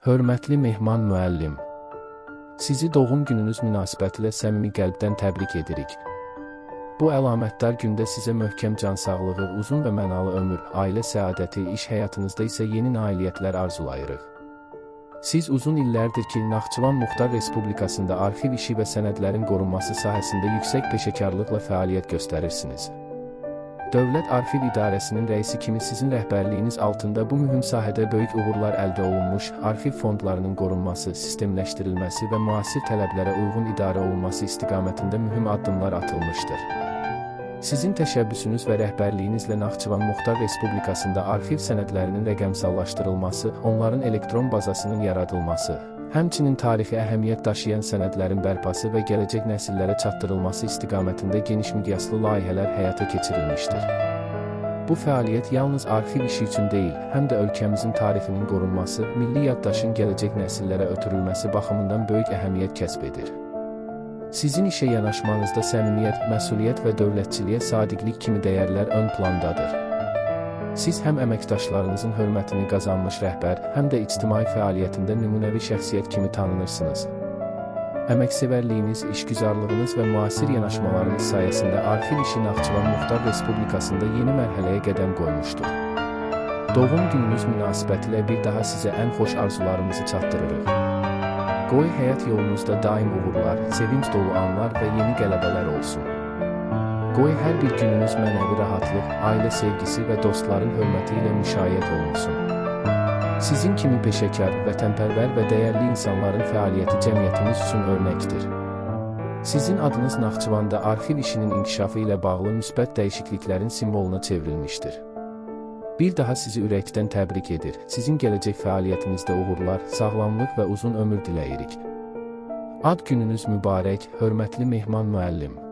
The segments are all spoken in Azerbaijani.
Hörmətli Mehman müəllim, sizi doğum gününüz münasibətilə səmimi qəlbdən təbrik edirik. Bu əlamətdar gündə sizə möhkəm can sağlığı, uzun və mənalı ömür, ailə səadəti, iş həyatınızda isə yeni nailiyyətlər arzulayırıq. Siz uzun illərdir ki, Naxçıvan Muxtar Respublikasında arxiv işi və sənədlərin qorunması sahəsində yüksək peşəkarlıqla fəaliyyət göstərirsiniz. Dövlət Arxiv İdarəsinin rəisi kimi sizin rəhbərliyiniz altında bu mühüm sahədə böyük uğurlar əldə olunmuş, arxiv fondlarının qorunması, sistemləşdirilməsi və müasir tələblərə uyğun idarə olunması istiqamətində mühüm addımlar atılmışdır. Sizin təşəbbüsünüz və rəhbərliyinizlə Naxçıvan Muxtar Respublikasında arxiv sənədlərinin rəqəmsallaşdırılması, onların elektron bazasının yaradılması, həmçinin tarixi əhəmiyyət daşıyan sənədlərin bərpası və gələcək nəsillərə çatdırılması istiqamətində geniş miqyaslı layihələr həyata keçirilmişdir. Bu fəaliyyət yalnız arxiv işi üçün deyil, həm də ölkəmizin tarixinin qorunması, milli yaddaşın gələcək nəsillərə ötürülməsi baxımından böyük əhəmiyyət kəsb edir. Sizin işə yanaşmanızda səmimiyyət, məsuliyyət və dövlətçiliyə sadiqlik kimi dəyərlər ön plandadır. Siz həm əməkdaşlarınızın hörmətini qazanmış rəhbər, həm də ictimai fəaliyyətində nümunəvi şəxsiyyət kimi tanınırsınız. Əməksevərliyiniz, işgüzarlığınız və müasir yanaşmalarınız sayəsində arxiv işi Naxçıvan Muxtar Respublikasında yeni mərhələyə qədəm qoymuşdur. Doğum gününüz münasibətilə bir daha sizə ən xoş arzularımızı çatdırırıq. Qoy həyat yolunuzda daim uğurlar, sevinç dolu anlar və yeni qələbələr olsun. Qoy hər bir gününüz mənəvi rahatlıq, ailə sevgisi və dostların hörməti ilə müşayiət olunsun. Sizin kimi peşəkar, vətənpərvər və dəyərli insanların fəaliyyəti cəmiyyətimiz üçün örnəkdir. Sizin adınız Naxçıvanda arxiv işinin inkişafı ilə bağlı müsbət dəyişikliklərin simvoluna çevrilmişdir. Bir daha sizi ürəkdən təbrik edir, sizin gələcək fəaliyyətinizdə uğurlar, sağlamlıq və uzun ömür diləyirik. Ad gününüz mübarək, hörmətli Mehman müəllim.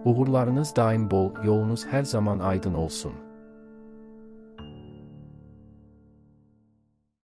Uğurlarınız daim bol, yolunuz hər zaman aydın olsun.